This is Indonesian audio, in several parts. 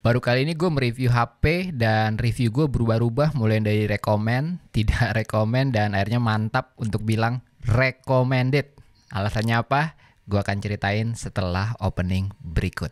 Baru kali ini gue mereview HP dan review gue berubah-ubah mulai dari rekomen, tidak rekomen, dan akhirnya mantap untuk bilang recommended. Alasannya apa? Gue akan ceritain setelah opening berikut.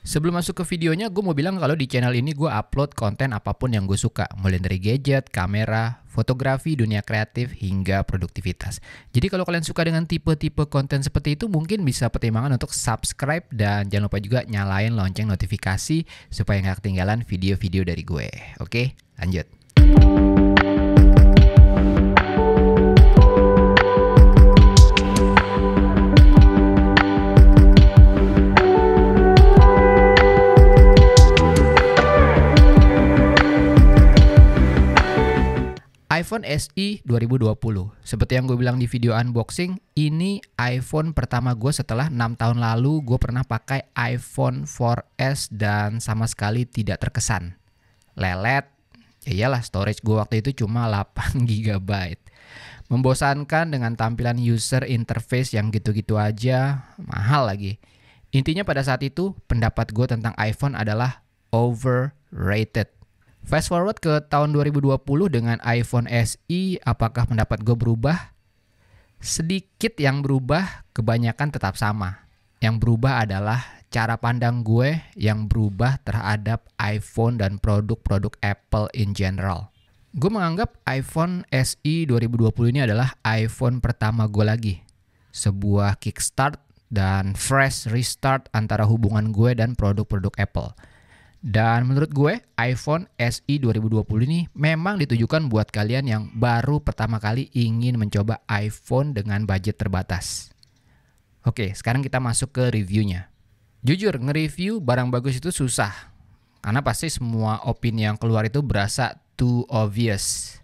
Sebelum masuk ke videonya, gue mau bilang kalau di channel ini gue upload konten apapun yang gue suka. Mulai dari gadget, kamera, fotografi, dunia kreatif, hingga produktivitas. Jadi kalau kalian suka dengan tipe-tipe konten seperti itu, mungkin bisa pertimbangan untuk subscribe. Dan jangan lupa juga nyalain lonceng notifikasi supaya nggak ketinggalan video-video dari gue. Oke, lanjut. iPhone SE 2020. Seperti yang gue bilang di video unboxing, ini iPhone pertama gue setelah 6 tahun lalu gue pernah pakai iPhone 4S dan sama sekali tidak terkesan. Lelet, ya iyalah storage gue waktu itu cuma 8 GB. Membosankan dengan tampilan user interface yang gitu-gitu aja, mahal lagi. Intinya pada saat itu, pendapat gue tentang iPhone adalah overrated. Fast forward ke tahun 2020 dengan iPhone SE, apakah pendapat gue berubah? Sedikit yang berubah, kebanyakan tetap sama. Yang berubah adalah cara pandang gue yang berubah terhadap iPhone dan produk-produk Apple in general. Gue menganggap iPhone SE 2020 ini adalah iPhone pertama gue lagi. Sebuah kickstart dan fresh restart antara hubungan gue dan produk-produk Apple. Dan menurut gue, iPhone SE 2020 ini memang ditujukan buat kalian yang baru pertama kali ingin mencoba iPhone dengan budget terbatas. Oke, sekarang kita masuk ke reviewnya. Jujur, nge-review barang bagus itu susah. Karena pasti semua opini yang keluar itu berasa too obvious.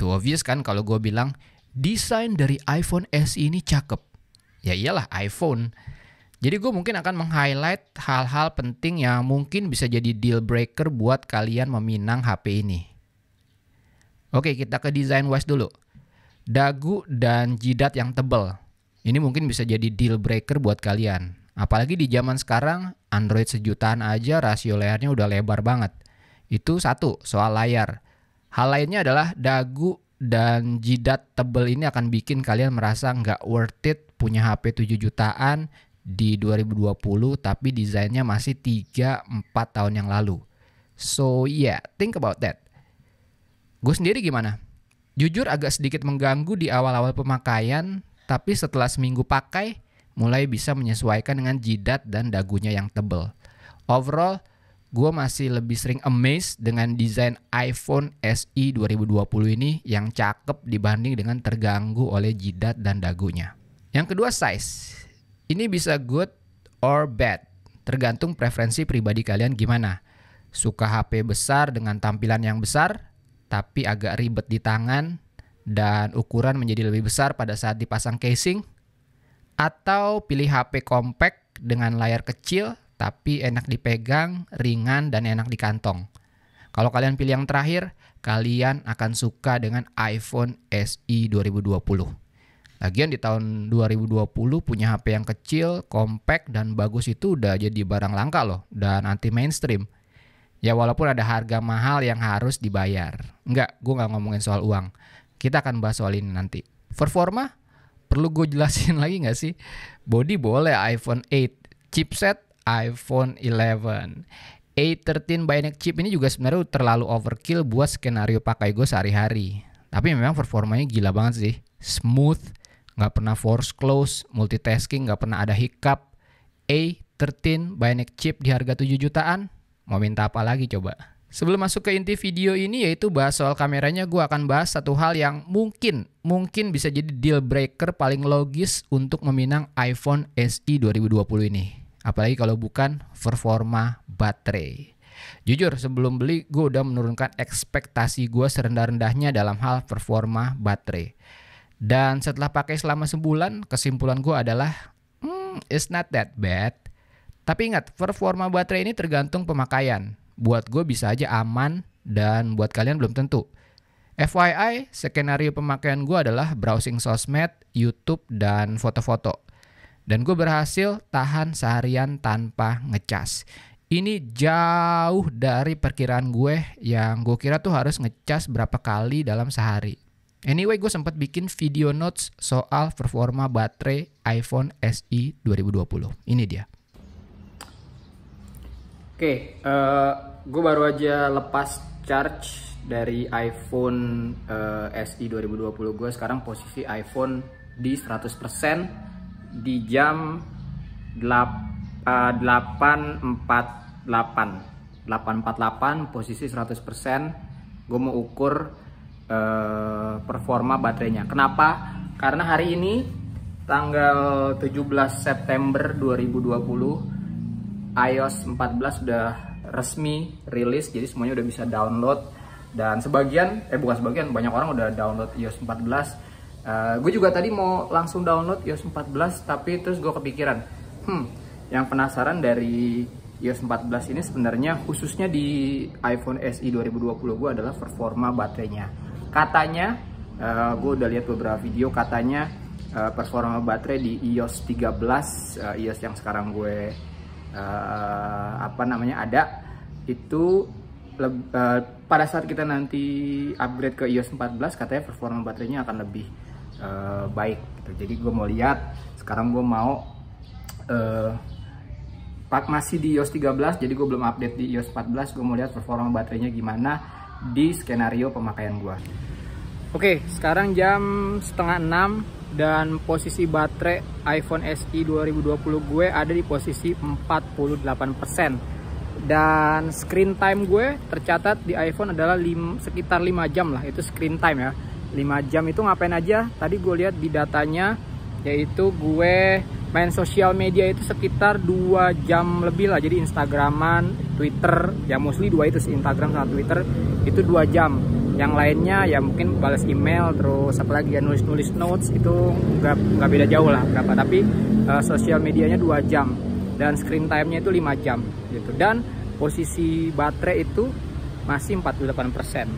Too obvious kan kalau gue bilang, desain dari iPhone SE ini cakep. Ya iyalah iPhone. Jadi gue mungkin akan meng-highlight hal-hal penting yang mungkin bisa jadi deal breaker buat kalian meminang HP ini. Oke, kita ke design wise dulu. Dagu dan jidat yang tebal. Ini mungkin bisa jadi deal breaker buat kalian. Apalagi di zaman sekarang, Android sejutaan aja rasio layarnya udah lebar banget. Itu satu, soal layar. Hal lainnya adalah dagu dan jidat tebal ini akan bikin kalian merasa nggak worth it punya HP 7 jutaan di 2020 tapi desainnya masih 3-4 tahun yang lalu. So yeah, think about that. Gue sendiri gimana? Jujur agak sedikit mengganggu di awal-awal pemakaian, tapi setelah seminggu pakai, mulai bisa menyesuaikan dengan jidat dan dagunya yang tebal. Overall, gue masih lebih sering amazed dengan desain iPhone SE 2020 ini yang cakep dibanding dengan terganggu oleh jidat dan dagunya. Yang kedua, size. Ini bisa good or bad, tergantung preferensi pribadi kalian gimana. Suka HP besar dengan tampilan yang besar, tapi agak ribet di tangan, dan ukuran menjadi lebih besar pada saat dipasang casing? Atau pilih HP compact dengan layar kecil, tapi enak dipegang, ringan, dan enak di kantong? Kalau kalian pilih yang terakhir, kalian akan suka dengan iPhone SE 2020. Lagian di tahun 2020 punya HP yang kecil, compact, dan bagus itu udah jadi barang langka loh, dan anti mainstream. Ya walaupun ada harga mahal yang harus dibayar. Enggak, gue gak ngomongin soal uang. Kita akan bahas soal ini nanti. Performa? Perlu gue jelasin lagi gak sih? Body boleh iPhone 8, chipset iPhone 11. A13 Bionic chip ini juga sebenarnya terlalu overkill buat skenario pakai gue sehari-hari. Tapi memang performanya gila banget sih. Smooth, nggak pernah force close, multitasking, nggak pernah ada hiccup. A13 Bionic chip di harga 7 jutaan, mau minta apa lagi coba? Sebelum masuk ke inti video ini yaitu bahas soal kameranya, gue akan bahas satu hal yang mungkin bisa jadi deal breaker paling logis untuk meminang iPhone SE 2020 ini. Apalagi kalau bukan performa baterai. Jujur sebelum beli gue udah menurunkan ekspektasi gue serendah-rendahnya dalam hal performa baterai. Dan setelah pakai selama sebulan, kesimpulan gue adalah, it's not that bad. Tapi ingat, performa baterai ini tergantung pemakaian. Buat gue bisa aja aman, dan buat kalian belum tentu. FYI, skenario pemakaian gue adalah browsing sosmed, YouTube, dan foto-foto. Dan gue berhasil tahan seharian tanpa ngecas. Ini jauh dari perkiraan gue yang gue kira tuh harus ngecas berapa kali dalam sehari. Anyway, gue sempat bikin video notes soal performa baterai iPhone SE 2020. Ini dia. Oke, gue baru aja lepas charge dari iPhone SE 2020 gue. Sekarang posisi iPhone di 100% di jam 8.48 posisi 100%. Gue mau ukur performa baterainya. Kenapa? Karena hari ini tanggal 17 September 2020 iOS 14 sudah resmi rilis, jadi semuanya udah bisa download. Dan banyak orang udah download iOS 14. Gue juga tadi mau langsung download iOS 14, tapi terus gue kepikiran, yang penasaran dari iOS 14 ini sebenarnya khususnya di iPhone SE 2020 gue adalah performa baterainya. Katanya, gue udah lihat beberapa video, katanya performa baterai di iOS 13, iOS yang sekarang gue ada, itu pada saat kita nanti upgrade ke iOS 14, katanya performa baterainya akan lebih baik gitu. Jadi gue mau lihat, sekarang gue mau masih di iOS 13, jadi gue belum update di iOS 14. Gue mau lihat performa baterainya gimana di skenario pemakaian gue. Oke, sekarang jam 5:30 dan posisi baterai iPhone SE 2020 gue ada di posisi 48%. Dan screen time gue tercatat di iPhone adalah sekitar 5 jam lah, itu screen time ya. 5 jam itu ngapain aja? Tadi gue lihat di datanya, yaitu gue main sosial media itu sekitar 2 jam lebih lah. Jadi Instagraman, Twitter, ya mostly 2 itu sih, Instagram sama Twitter itu 2 jam. Yang lainnya ya mungkin balas email, terus apalagi ya nulis notes, itu nggak beda jauh lah berapa. Tapi sosial medianya 2 jam dan screen time-nya itu 5 jam gitu. Dan posisi baterai itu masih 48%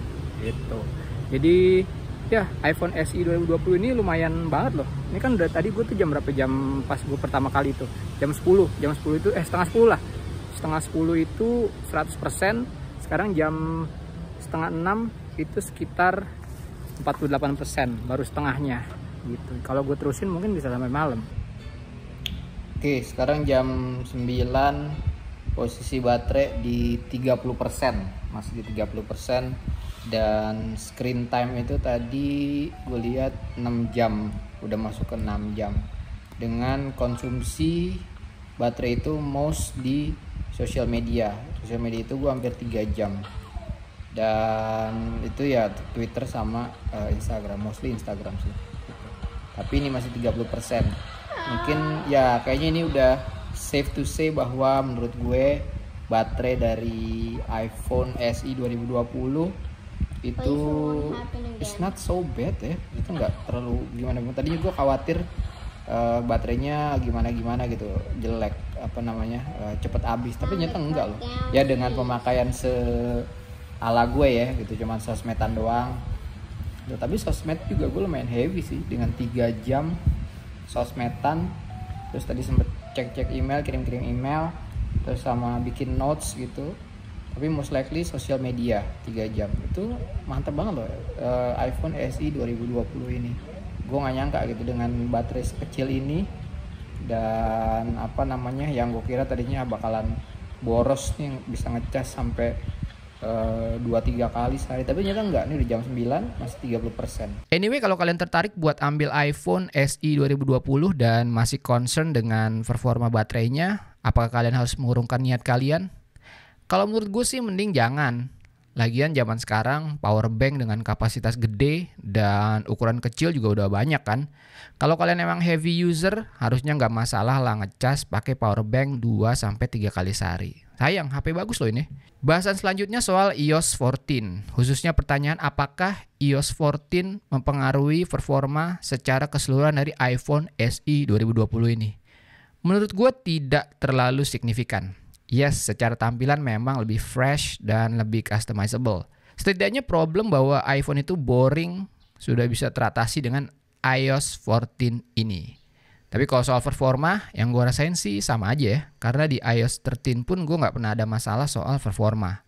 gitu. Jadi ya iPhone SE 2020 ini lumayan banget loh. Ini kan udah tadi gue tuh jam berapa, jam pas gue pertama kali itu jam 10 itu setengah 10 lah, setengah 10 itu 100%. Sekarang jam setengah 6 itu sekitar 48%, baru setengahnya gitu. Kalau gue terusin mungkin bisa sampai malam. Oke, sekarang jam 9, posisi baterai di 30%, masih di 30%. Dan screen time itu tadi gue lihat 6 jam, udah masuk ke 6 jam. Dengan konsumsi baterai itu most di sosial media itu gue hampir 3 jam. Dan itu ya Twitter sama Instagram, mostly Instagram sih. Tapi ini masih 30%. Mungkin ya kayaknya ini udah safe to say bahwa menurut gue baterai dari iPhone SE 2020 itu it's not so bad ya. Itu nggak terlalu gimana. Tadinya gue khawatir baterainya gimana gitu, jelek cepet habis, tapi ternyata enggak loh ya. Dengan pemakaian ala gue ya gitu, cuman sosmedan doang. Tapi sosmed juga gue lumayan heavy sih, dengan 3 jam sosmedan, terus tadi sempet cek email, kirim email, terus sama bikin notes gitu. Tapi most likely sosial media 3 jam. Itu mantap banget loh iPhone SE 2020 ini. Gue gak nyangka gitu dengan baterai sekecil ini. Dan yang gue kira tadinya bakalan boros nih, bisa ngecas sampai 2-3 kali sehari, tapi ternyata enggak. Ini udah jam 9 masih 30%. Anyway, kalau kalian tertarik buat ambil iPhone SE 2020 dan masih concern dengan performa baterainya, apakah kalian harus mengurungkan niat kalian? Kalau menurut gue sih mending jangan. Lagian zaman sekarang power bank dengan kapasitas gede dan ukuran kecil juga udah banyak kan. Kalau kalian emang heavy user, harusnya nggak masalah lah ngecas pakai power bank 2-3 kali sehari. Sayang, HP bagus loh ini. Bahasan selanjutnya soal iOS 14. Khususnya pertanyaan apakah iOS 14 mempengaruhi performa secara keseluruhan dari iPhone SE 2020 ini. Menurut gue tidak terlalu signifikan. Yes, secara tampilan memang lebih fresh dan lebih customizable. Setidaknya problem bahwa iPhone itu boring sudah bisa teratasi dengan iOS 14 ini. Tapi kalau soal performa, yang gue rasain sih sama aja ya. Karena di iOS 13 pun gue nggak pernah ada masalah soal performa.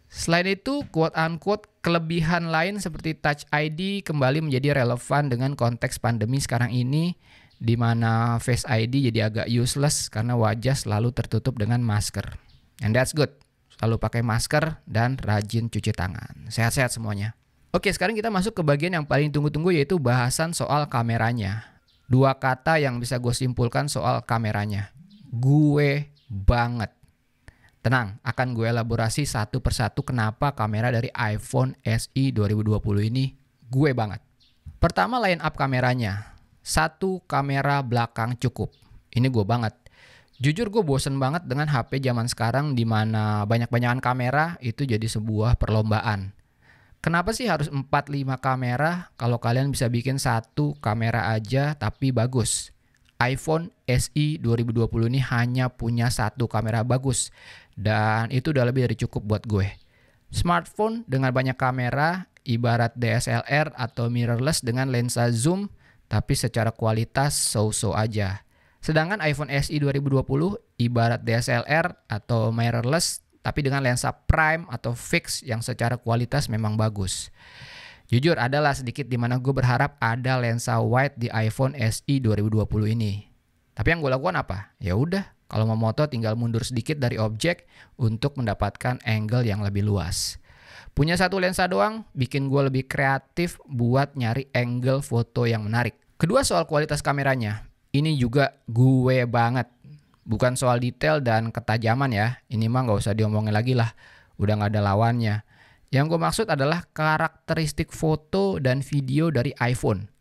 Selain itu, quote-unquote, kelebihan lain seperti Touch ID kembali menjadi relevan dengan konteks pandemi sekarang ini, di mana Face ID jadi agak useless karena wajah selalu tertutup dengan masker. And that's good. Selalu pakai masker dan rajin cuci tangan. Sehat-sehat semuanya. Oke, sekarang kita masuk ke bagian yang paling tunggu-tunggu, yaitu bahasan soal kameranya. 2 kata yang bisa gue simpulkan soal kameranya. Gue banget. Tenang, akan gue elaborasi satu persatu kenapa kamera dari iPhone SE 2020 ini gue banget. Pertama, line up kameranya. 1 kamera belakang cukup. Ini gue banget. Jujur gue bosen banget dengan HP zaman sekarang di mana banyak-banyakan kamera itu jadi sebuah perlombaan. Kenapa sih harus 4-5 kamera kalau kalian bisa bikin 1 kamera aja tapi bagus? iPhone SE 2020 ini hanya punya 1 kamera bagus dan itu udah lebih dari cukup buat gue. Smartphone dengan banyak kamera ibarat DSLR atau mirrorless dengan lensa zoom tapi secara kualitas so-so aja. Sedangkan iPhone SE 2020 ibarat DSLR atau mirrorless tapi dengan lensa prime atau fix yang secara kualitas memang bagus. Jujur adalah sedikit di mana gue berharap ada lensa wide di iPhone SE 2020 ini. Tapi yang gue lakukan apa? Ya udah, kalau mau moto tinggal mundur sedikit dari objek untuk mendapatkan angle yang lebih luas. Punya 1 lensa doang bikin gue lebih kreatif buat nyari angle foto yang menarik. Kedua, soal kualitas kameranya. Ini juga gue banget. Bukan soal detail dan ketajaman ya. Ini mah gak usah diomongin lagi lah. Udah gak ada lawannya. Yang gue maksud adalah karakteristik foto dan video dari iPhone.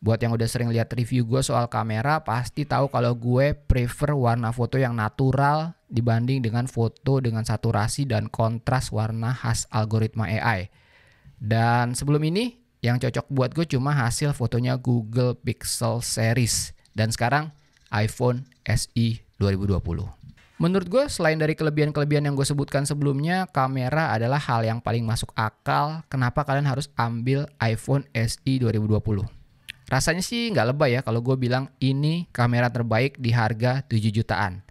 Buat yang udah sering lihat review gue soal kamera, pasti tahu kalau gue prefer warna foto yang natural dibanding dengan foto dengan saturasi dan kontras warna khas algoritma AI. Dan sebelum ini, yang cocok buat gue cuma hasil fotonya Google Pixel Series. Dan sekarang iPhone SE 2020. Menurut gue selain dari kelebihan-kelebihan yang gue sebutkan sebelumnya, kamera adalah hal yang paling masuk akal kenapa kalian harus ambil iPhone SE 2020. Rasanya sih nggak lebay ya kalau gue bilang ini kamera terbaik di harga 7 jutaan.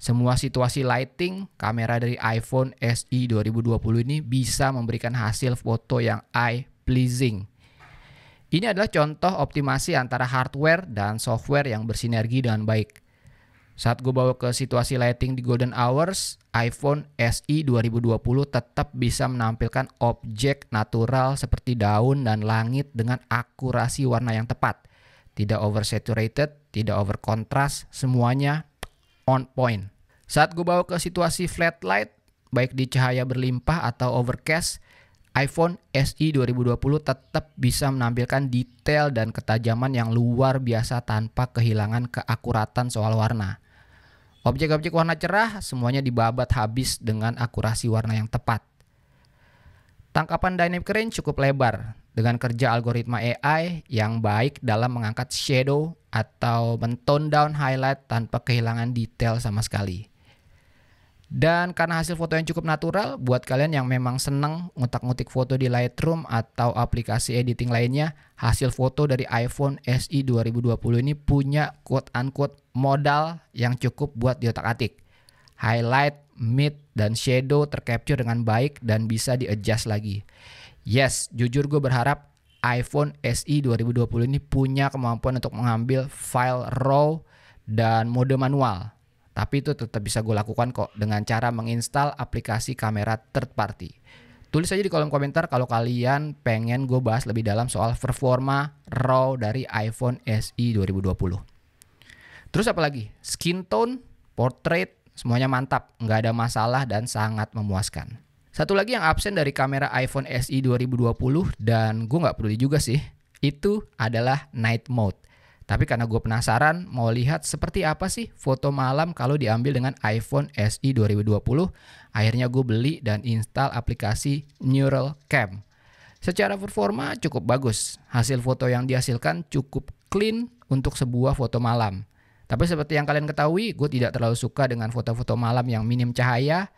Semua situasi lighting, kamera dari iPhone SE 2020 ini bisa memberikan hasil foto yang eye-pleasing. Ini adalah contoh optimasi antara hardware dan software yang bersinergi dengan baik. Saat gue bawa ke situasi lighting di golden hours, iPhone SE 2020 tetap bisa menampilkan objek natural seperti daun dan langit dengan akurasi warna yang tepat. Tidak oversaturated, tidak overkontras, semuanya on point. Saat gue bawa ke situasi flat light, baik di cahaya berlimpah atau overcast, iPhone SE 2020 tetap bisa menampilkan detail dan ketajaman yang luar biasa tanpa kehilangan keakuratan soal warna. Objek-objek warna cerah semuanya dibabat habis dengan akurasi warna yang tepat. Tangkapan dynamic range cukup lebar dengan kerja algoritma AI yang baik dalam mengangkat shadow atau men-tone down highlight tanpa kehilangan detail sama sekali. Dan karena hasil foto yang cukup natural, buat kalian yang memang seneng ngutak-ngutik foto di Lightroom atau aplikasi editing lainnya, hasil foto dari iPhone SE 2020 ini punya quote-unquote modal yang cukup buat diotak-atik. Highlight, mid, dan shadow tercapture dengan baik dan bisa di-adjust lagi. Yes, jujur gue berharap iPhone SE 2020 ini punya kemampuan untuk mengambil file RAW dan mode manual. Tapi itu tetap bisa gue lakukan kok dengan cara menginstal aplikasi kamera third party. Tulis aja di kolom komentar kalau kalian pengen gue bahas lebih dalam soal performa RAW dari iPhone SE 2020. Terus apa lagi? Skin tone, portrait, semuanya mantap. Nggak ada masalah dan sangat memuaskan. Satu lagi yang absen dari kamera iPhone SE 2020 dan gue nggak peduli juga sih, itu adalah night mode. Tapi karena gue penasaran mau lihat seperti apa sih foto malam kalau diambil dengan iPhone SE 2020, akhirnya gue beli dan install aplikasi Neural Cam. Secara performa cukup bagus, hasil foto yang dihasilkan cukup clean untuk sebuah foto malam. Tapi seperti yang kalian ketahui, gue tidak terlalu suka dengan foto-foto malam yang minim cahaya.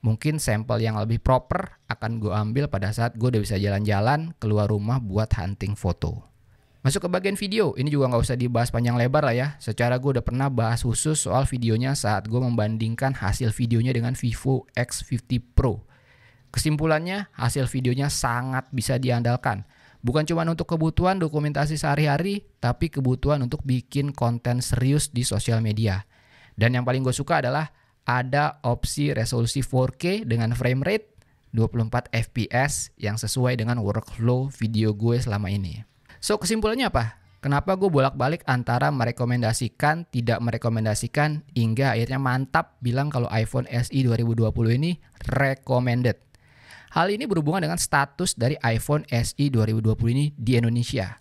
Mungkin sampel yang lebih proper akan gue ambil pada saat gue udah bisa jalan-jalan keluar rumah buat hunting foto. Masuk ke bagian video, ini juga nggak usah dibahas panjang lebar lah ya. Secara gue udah pernah bahas khusus soal videonya saat gue membandingkan hasil videonya dengan Vivo X50 Pro. Kesimpulannya, hasil videonya sangat bisa diandalkan. Bukan cuma untuk kebutuhan dokumentasi sehari-hari, tapi kebutuhan untuk bikin konten serius di sosial media. Dan yang paling gue suka adalah ada opsi resolusi 4K dengan frame rate 24 fps yang sesuai dengan workflow video gue selama ini. So, kesimpulannya apa? Kenapa gue bolak-balik antara merekomendasikan, tidak merekomendasikan, hingga akhirnya mantap bilang kalau iPhone SE 2020 ini recommended. Hal ini berhubungan dengan status dari iPhone SE 2020 ini di Indonesia.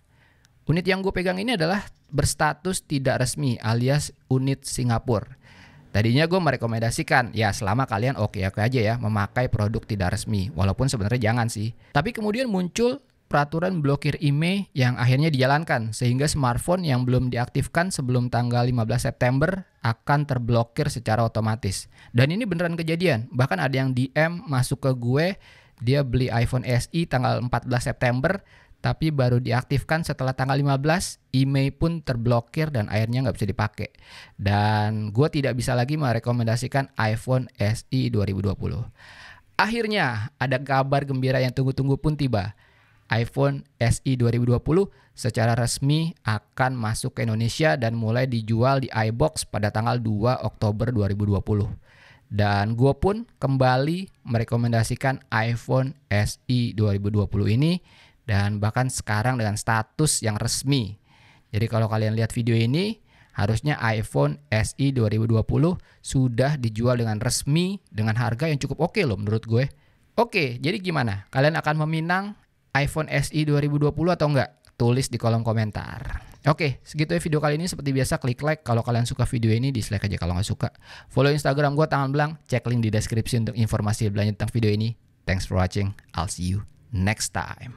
Unit yang gue pegang ini adalah berstatus tidak resmi alias unit Singapura. Tadinya gue merekomendasikan, ya selama kalian oke-oke aja ya memakai produk tidak resmi. Walaupun sebenarnya jangan sih. Tapi kemudian muncul peraturan blokir IMEI yang akhirnya dijalankan, sehingga smartphone yang belum diaktifkan sebelum tanggal 15 September akan terblokir secara otomatis. Dan ini beneran kejadian. Bahkan ada yang DM masuk ke gue, dia beli iPhone SE tanggal 14 September, tapi baru diaktifkan setelah tanggal 15, IMEI pun terblokir dan akhirnya nggak bisa dipakai. Dan gue tidak bisa lagi merekomendasikan iPhone SE 2020. Akhirnya ada kabar gembira yang tunggu-tunggu pun tiba. iPhone SE 2020 secara resmi akan masuk ke Indonesia dan mulai dijual di iBox pada tanggal 2 Oktober 2020. Dan gue pun kembali merekomendasikan iPhone SE 2020 ini dan bahkan sekarang dengan status yang resmi. Jadi kalau kalian lihat video ini, harusnya iPhone SE 2020 sudah dijual dengan resmi dengan harga yang cukup oke loh menurut gue. Oke, jadi gimana? Kalian akan meminang iPhone SE 2020 atau enggak? Tulis di kolom komentar. Oke, segitu ya video kali ini. Seperti biasa klik like kalau kalian suka video ini, dislike aja kalau nggak suka. Follow Instagram gue Tangan Belang, cek link di deskripsi untuk informasi lebih lanjut tentang video ini. Thanks for watching, I'll see you next time.